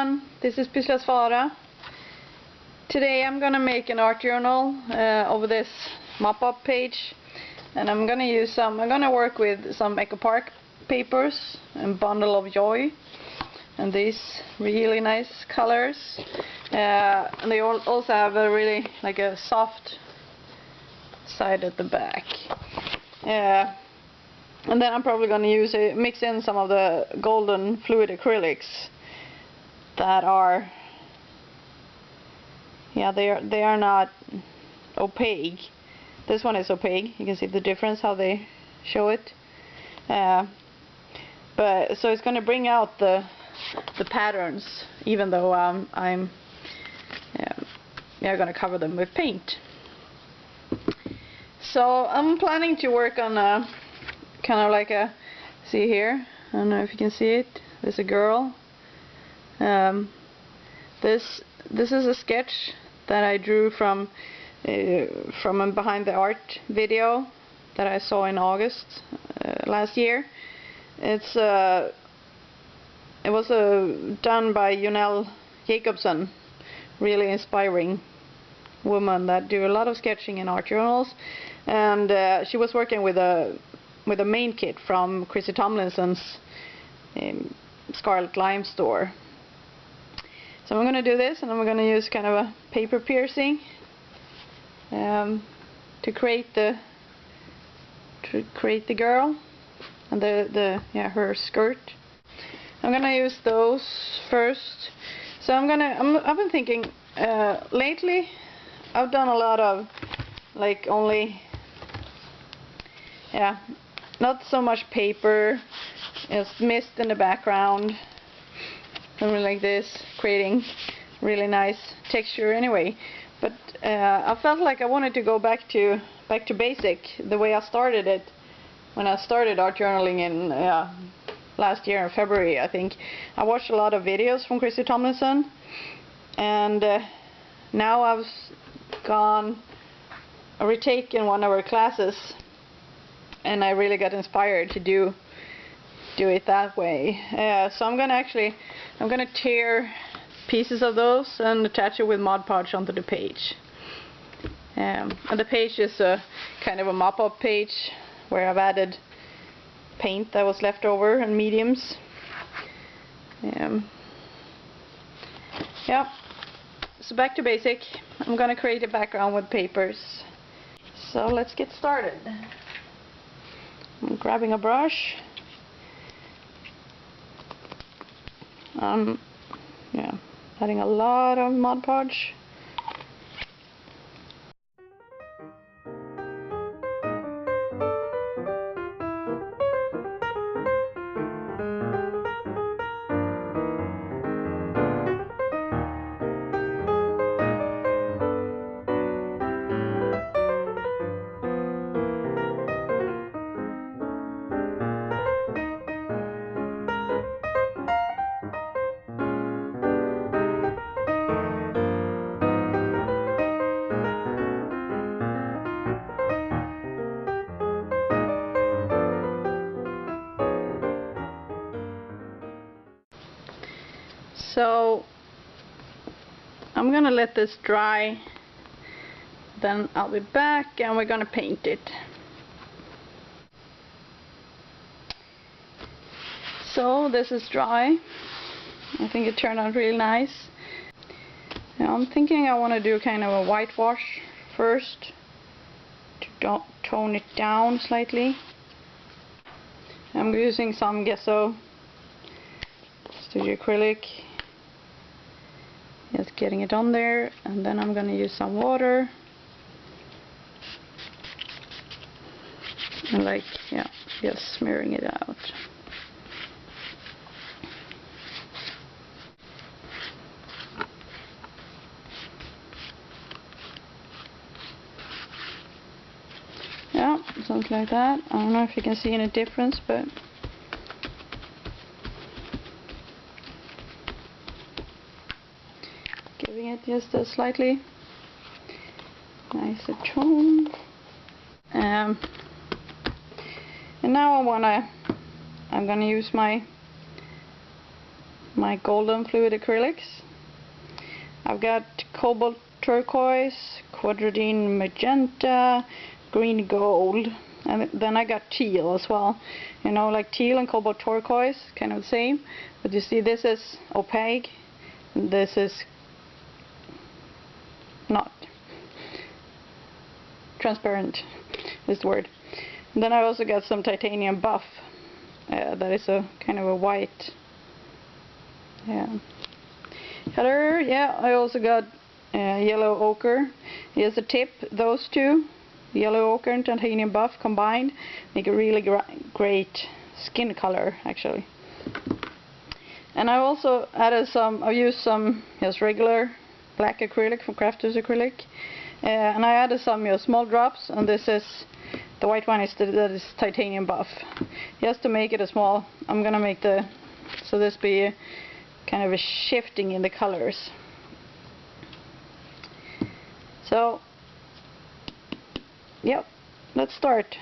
everyone, this is Pyssla Svara. Today I'm gonna make an art journal over this mop-up page, and I'm gonna work with some Eco Park papers and Bundle of Joy, and these really nice colors. And they also have a really a soft side at the back. And then I'm probably going to mix in some of the golden fluid acrylics that are, they are not opaque. This one is opaque. You can see the difference how they show it. But so it's going to bring out the patterns, even though I'm going to cover them with paint. So I'm planning to work on a kind of like a, see here, I don't know if you can see it, there's a girl. This is a sketch that I drew from behind the art video that I saw in August last year. It was done by Junelle Jacobsen, really inspiring woman that do a lot of sketching in art journals, and she was working with a main kit from Christy Tomlinson's Scarlet Lime store. So I'm going to do this, and I'm going to use kind of a paper piercing to create the girl and her skirt. I'm going to use those first. So I've been thinking lately I've done a lot of not so much paper, just mist in the background, something like this, creating really nice texture anyway. But I felt like I wanted to go back to basic, the way I started it when I started art journaling in last year in February, I think. I watched a lot of videos from Christy Tomlinson, and now I've retaken one of her classes, and I really got inspired to do it that way. So I'm gonna tear pieces of those and attach it with Mod Podge onto the page. And the page is a kind of a mop-up page where I've added paint that was left over and mediums. So back to basic. I'm gonna create a background with papers. So let's get started. I'm grabbing a brush. Adding a lot of Mod Podge. So I'm gonna let this dry, then I'll be back and we're gonna paint it. So this is dry. I think it turned out really nice. Now I'm thinking I want to do kind of a whitewash first to tone it down slightly. I'm using some gesso Studio Acrylic. Just getting it on there, and then I'm going to use some water and just smearing it out. Yeah, something like that. I don't know if you can see any difference, but giving it just a slightly nicer tone. And now I'm gonna use my my golden fluid acrylics. I've got cobalt turquoise, quadradine magenta, green gold, and then I got teal as well. You know, like teal and cobalt turquoise, kind of the same. But you see, this is opaque, and this is not transparent, is the word. And then I also got some titanium buff. That is a kind of a white color. Yeah, I also got yellow ochre. Here's a tip. Those two, yellow ochre and titanium buff combined, make a really great skin color, actually. And I also added some. I used some just regular black acrylic from Crafters Acrylic, and I added some small drops. And this is the white one. That is titanium buff. Just to make it a small. I'm gonna make so this be kind of a shifting in the colors. So, yep, let's start.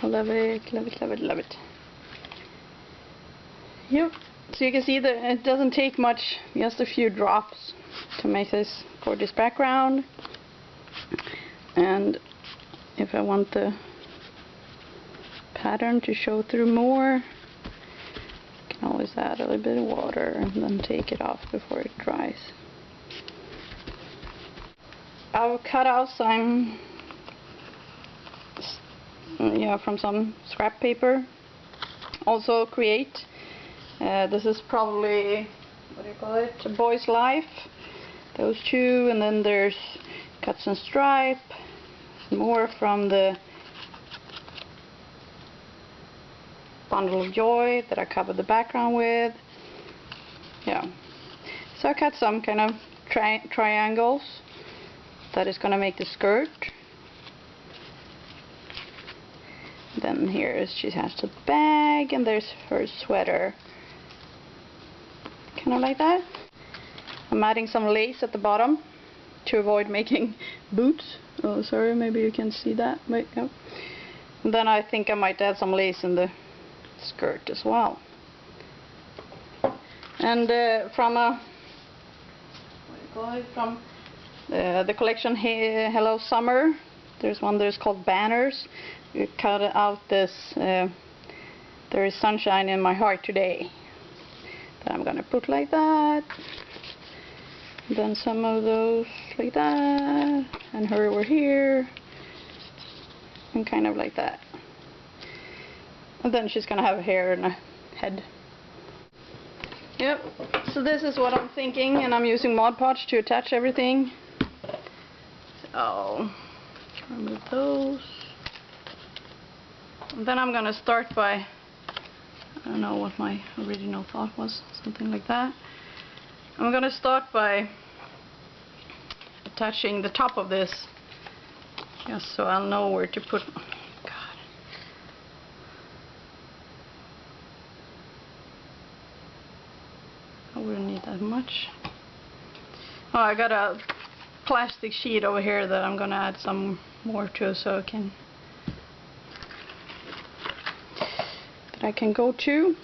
Love it, love it, love it, love it. Yep, so you can see that it doesn't take much, just a few drops to make this gorgeous background. And if I want the pattern to show through more, I can always add a little bit of water and then take it off before it dries. I've cut out some from some scrap paper. Also Create. This is probably, what do you call it? A Boy's Life. Those two, and then there's Cuts and Stripe. More from the Bundle of Joy that I covered the background with. Yeah. So I cut some kind of triangles. That is gonna make the skirt. Then here she has the bag, and there's her sweater. Kind of like that. I'm adding some lace at the bottom to avoid making boots. Oh, sorry, maybe you can see that. Wait, no. And then I think I might add some lace in the skirt as well. And from a, what do you call it? From the collection Hello Summer. There's one that's called Banners. We cut out this, there is sunshine in my heart today. That I'm gonna put like that. Then some of those like that. And her over here. And kind of like that. And then she's gonna have hair and a head. Yep, so this is what I'm thinking, and I'm using Mod Podge to attach everything. So, remove those. And then I'm going to start by, I don't know what my original thought was, something like that. I'm going to start by attaching the top of this, just so I'll know where to not that much. Oh, I got a plastic sheet over here that I'm gonna add some more to, so I can go to.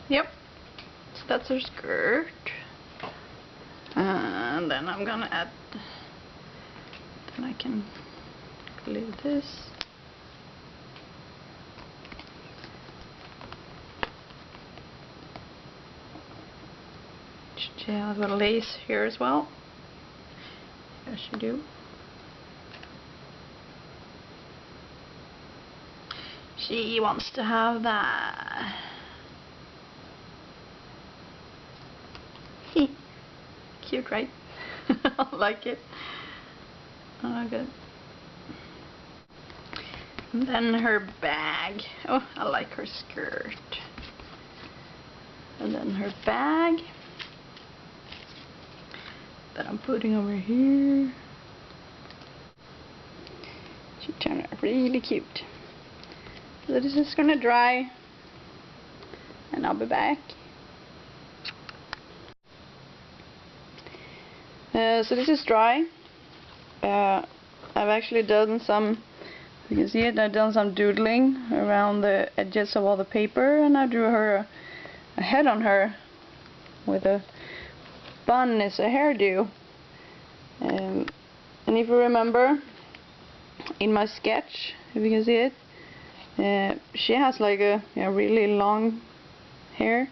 Yep, so that's her skirt. And then I'm gonna add, then I can glue this. She has a lace here as well. Yes, she do. She wants to have that. Cute, right? I like it. Oh, good. And then her bag. Oh, I like her skirt. And then her bag that I'm putting over here. She turned out really cute. So this is gonna dry, and I'll be back. So this is dry. I've actually done some, you can see it, I've done some doodling around the edges of all the paper, and I drew her a head on her with a bun as a hairdo. And if you remember, in my sketch, if you can see it, she has like a really long hair.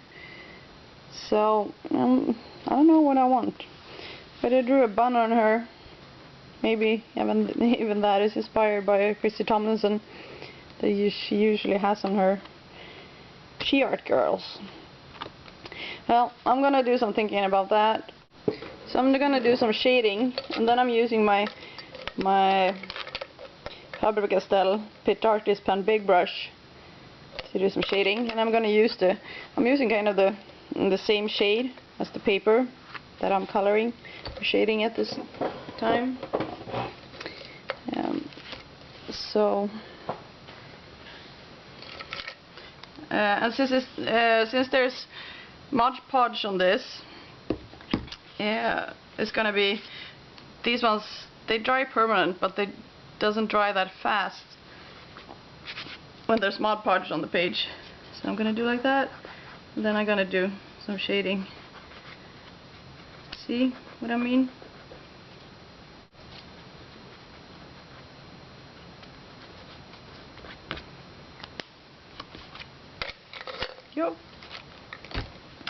So I don't know what I want. But I drew a bun on her. Maybe even that is inspired by Christy Tomlinson that she usually has on her She Art girls. Well, I'm gonna do some thinking about that. So I'm gonna do some shading, and then I'm using my Faber-Castell Pit Artist Pen Big Brush to do some shading, and I'm using kind of the same shade as the paper that I'm coloring or shading at this time. And since there's Mod Podge on this, it's gonna be, these ones, they dry permanent, but they doesn't dry that fast when there's Mod Podge on the page. So I'm gonna do like that, and then I'm gonna do some shading. See what I mean? Yup.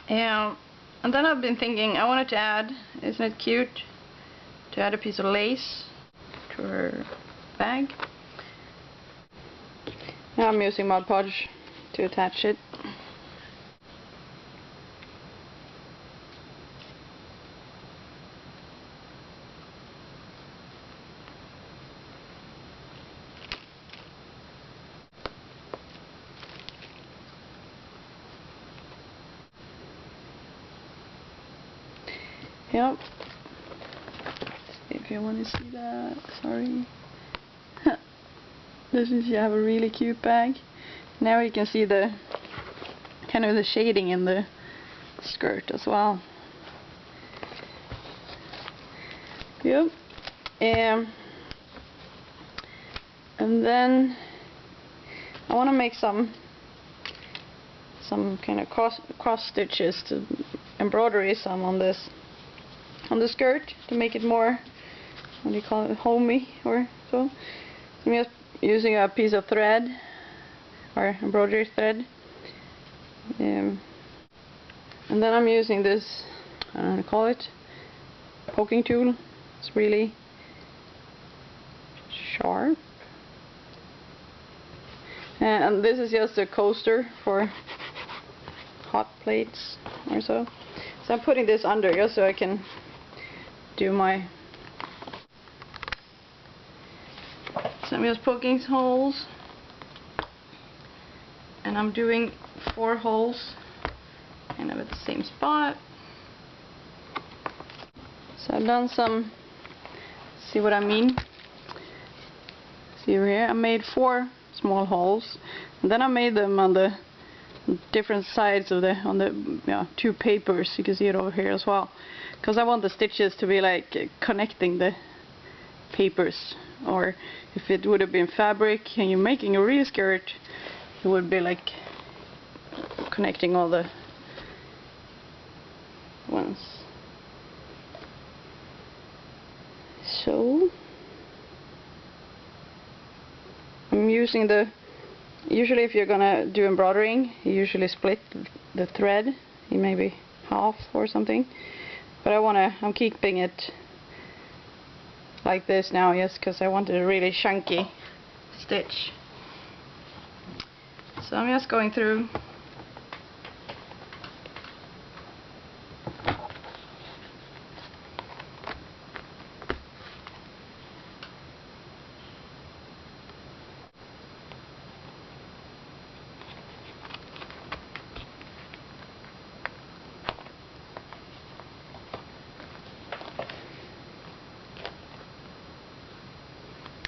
And then I've been thinking, I wanted to add, isn't it cute, to add a piece of lace to her bag. Now I'm using Mod Podge to attach it. Yep. If you want to see that, sorry. Doesn't she have a really cute bag? Now you can see the kind of the shading in the skirt as well. Yep. And then I want to make some kind of cross stitches to embroidery some on the skirt to make it more, what do you call it, homey or so. I'm just using a piece of thread or embroidery thread. And then I'm using this, I don't know how to call it, poking tool. It's really sharp. And this is just a coaster for hot plates or so. So I'm putting this under just so I can do my... So I'm just poking holes. And I'm doing 4 holes kind of at the same spot. So I've done some, see what I mean? See over here, I made 4 small holes, and then I made them on the different sides of the, on the 2 papers. You can see it over here as well, because I want the stitches to be like connecting the papers. Or if it would have been fabric and you're making a real skirt, it would be like connecting all the ones. So I'm using the, usually if you're gonna do embroidering, you usually split the thread in maybe half or something, but I'm keeping it like this now, yes, because I wanted a really chunky stitch. So I'm just going through.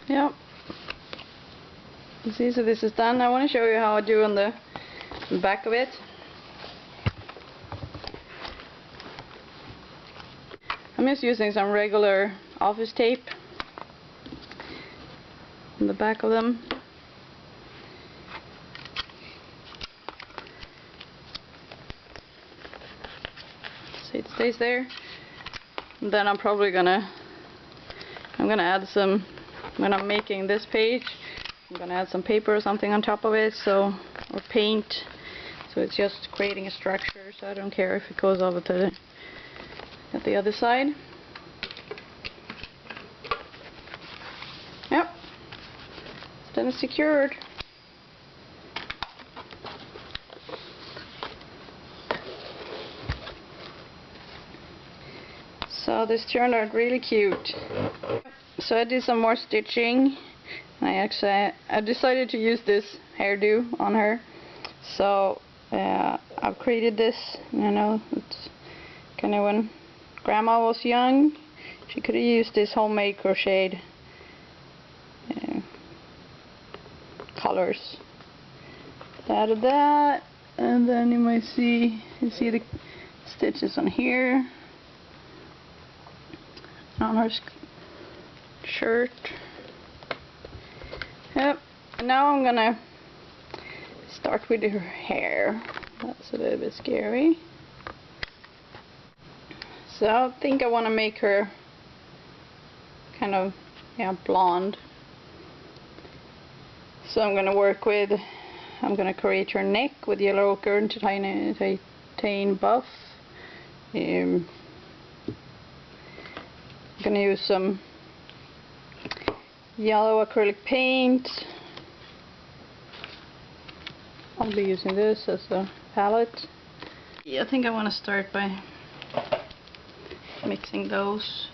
Yep. You see, so this is done. I want to show you how I do on the back of it. I'm just using some regular office tape on the back of them. So it stays there. And then I'm probably gonna add some, when I'm making this page, I'm gonna add some paper or something on top of it, so, or paint, so it's just creating a structure. So I don't care if it goes over to at the other side. Yep, then it's secured. So this turned out really cute. So I did some more stitching. I decided to use this hairdo on her. So I've created this. You know, it's kind of when Grandma was young, she could have used this homemade crocheted colors. So I added that, and then you might see the stitches on here, on her shirt. Yep. And now I'm gonna start with her hair. That's a little bit scary. So I think I want to make her kind of, blonde. So I'm gonna create her neck with yellow ochre and titane buff. I'm gonna use some yellow acrylic paint. I'll be using this as a palette. Yeah, I think I want to start by mixing those.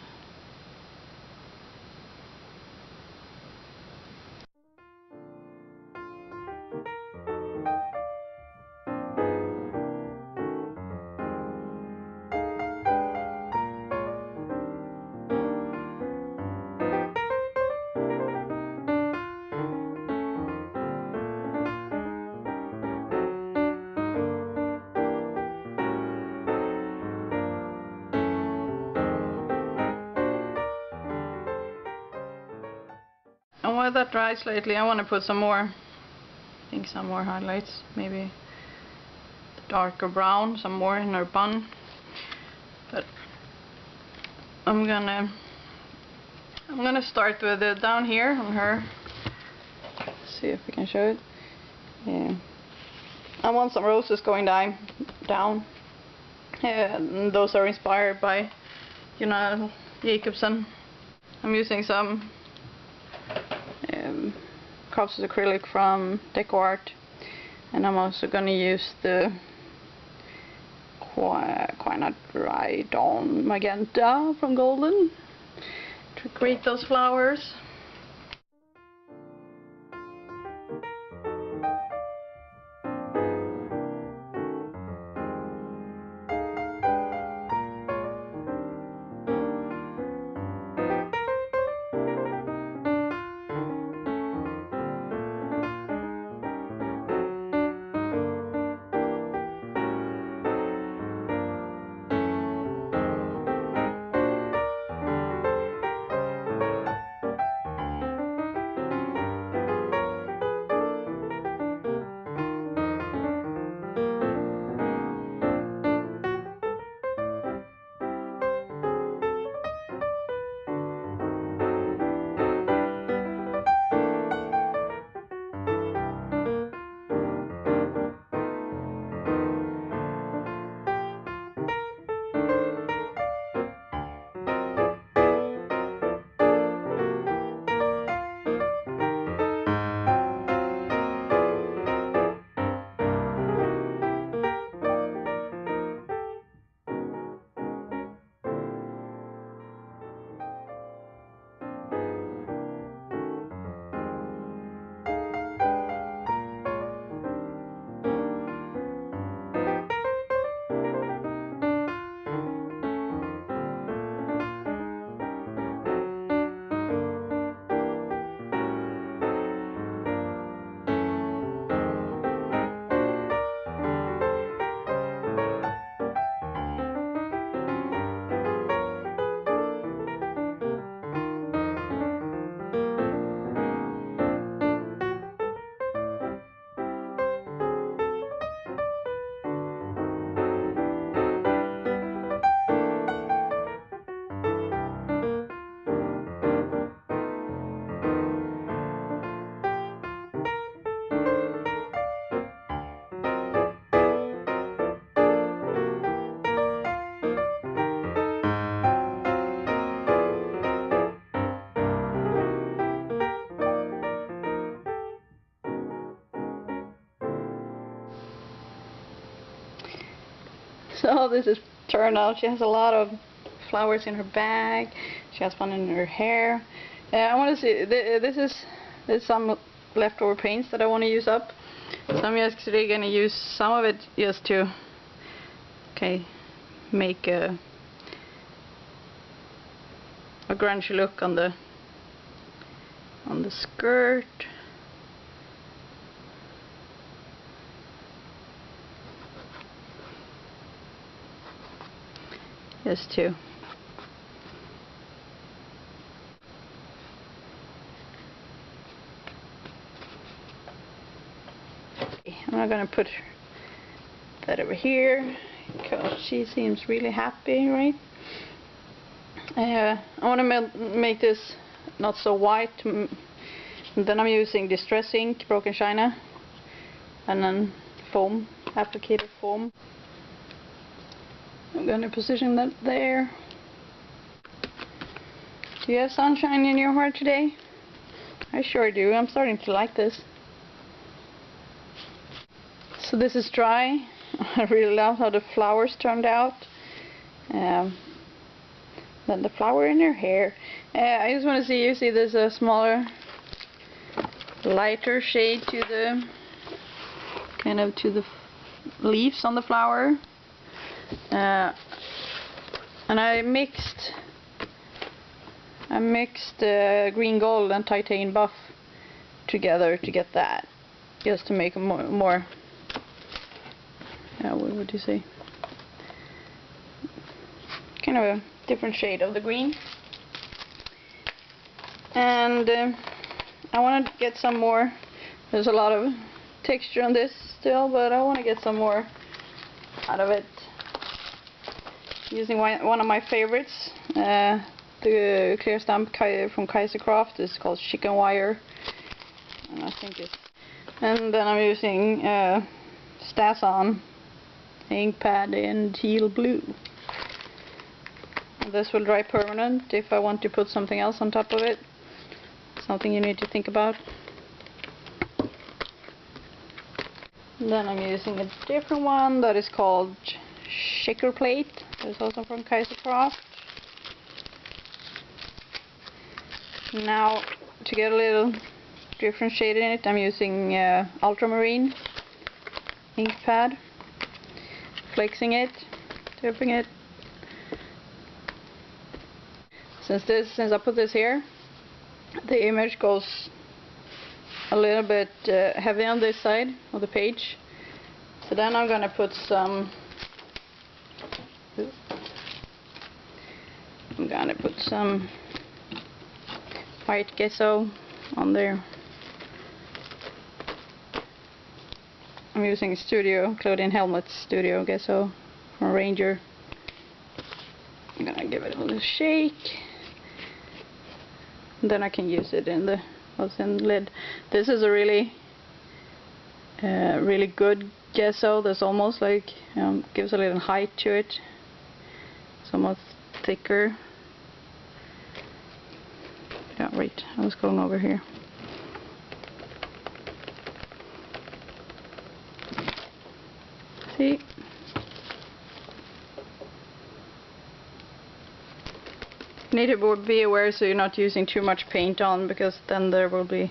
And while that dries slightly, I want to put some more highlights, maybe darker brown, some more in her bun. But I'm gonna start with it down here on her. Let's see if we can show it. I want some roses going down. Those are inspired by Junelle Jacobsen. I'm using some Crafts Acrylic from Deco Art, and I'm also going to use the Quite Dry Dawn Magenta from Golden to create those flowers. So this is turned out. She has a lot of flowers in her bag. She has one in her hair. I want to see. There's some leftover paints that I want to use up. So I'm actually going to use some of it just to make a grungy look on the skirt. Just to I'm not going to put that over here because she seems really happy, right? I want to make this not so white. Then I'm using Distress ink, Broken China, and then foam, applicator foam. I'm going to position that there. Do you have sunshine in your heart today? I sure do. I'm starting to like this. So this is dry. I really love how the flowers turned out. Then the flower in her hair. I just want to see, you see there's a smaller, lighter shade to the leaves on the flower. And I mixed green gold and titanium buff together to get that, just to make a more what would you say, kind of a different shade of the green. And I want to get some more. There's a lot of texture on this still, but I want to get some more out of it using one of my favorites, the clear stamp from Kaiser Craft. Is called Chicken Wire, and I think it's And then I'm using Stasson ink pad in teal blue. And this will dry permanent if I want to put something else on top of it. Something you need to think about. And then I'm using a different one that is called Shaker Plate. It's also from Acrylics. Now, to get a little different shade in it, I'm using ultramarine ink pad, flexing it, dipping it. Since I put this here, the image goes a little bit heavy on this side of the page. So then I'm gonna put some. I'm gonna put some white gesso on there. I'm using Claudine Helmut's Studio Gesso from Ranger. I'm gonna give it a little shake. And then I can use it in the lid. This is a really good gesso. That's almost like gives a little height to it. It's almost thicker. Yeah, wait, I was going over here. See? You need to be aware so you're not using too much paint on, because then there will be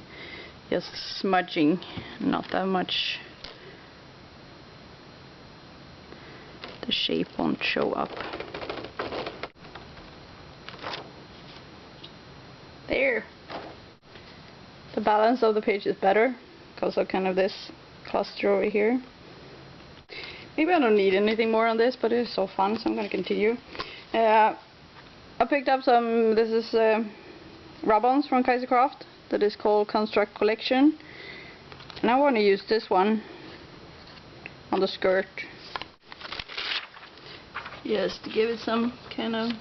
just smudging, not that much. The shape won't show up. There! The balance of the page is better because of kind of this cluster over here. Maybe I don't need anything more on this, but it's so fun, so I'm going to continue. I picked up some, this is rub-ons from Acrylics that is called Construct Collection. And I want to use this one on the skirt. Yes, to give it some kind of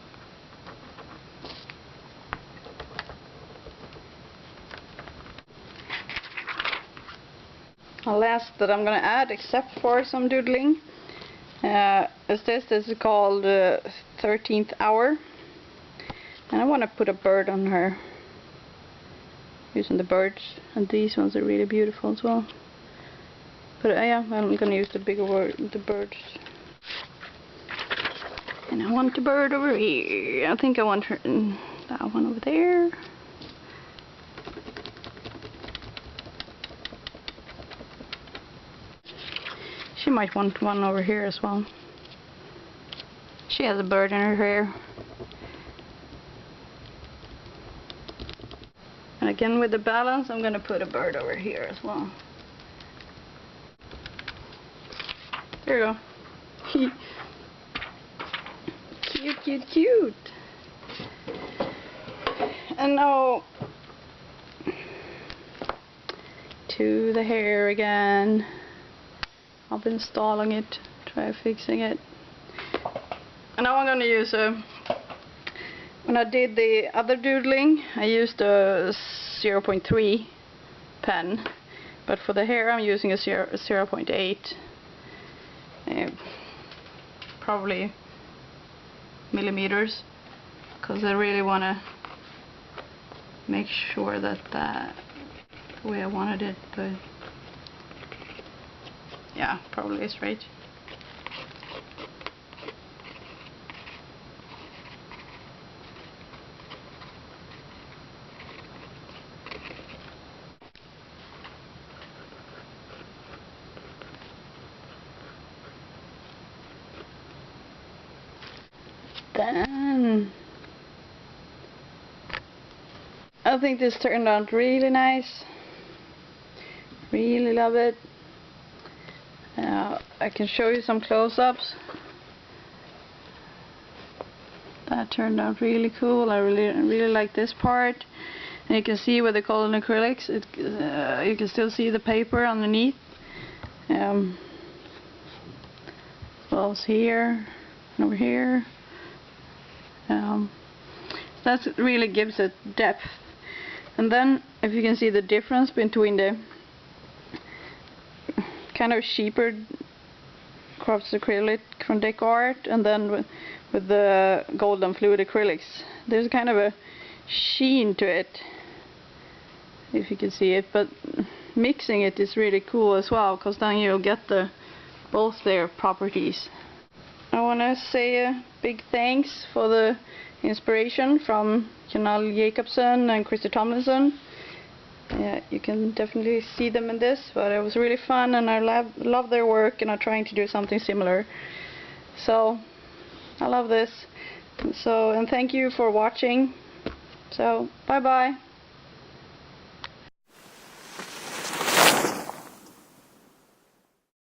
last that I'm going to add, except for some doodling, is this. This is called 13th Hour, and I want to put a bird on her using the birds, and these ones are really beautiful as well. But yeah, I'm going to use the bigger the birds, and I want the bird over here. I think I want her in that one over there. She might want one over here as well. She has a bird in her hair. And again, with the balance, I'm going to put a bird over here as well. There you go. Cute, cute, cute. And now to the hair again. I've been installing it, try fixing it. And now I'm going to use when I did the other doodling, I used a 0.3 pen, but for the hair I'm using a 0.8, probably millimeters, because I really want to make sure that the way I wanted it, but yeah, probably is right. Then I think this turned out really nice. Really love it. I can show you some close-ups. That turned out really cool. I really like this part. And you can see with the colored acrylics, you can still see the paper underneath. As well as here and over here. That really gives it depth. And then, if you can see the difference between kind of cheaper quartz acrylic from Deco Art, and then with the golden fluid acrylics, there's kind of a sheen to it, if you can see it, but mixing it is really cool as well, because then you'll get both their properties. I want to say a big thanks for the inspiration from Junelle Jacobsen and Christy Tomlinson. Yeah, you can definitely see them in this, but it was really fun, and I love their work, and I'm trying to do something similar. So I love this. So, and thank you for watching. So bye bye.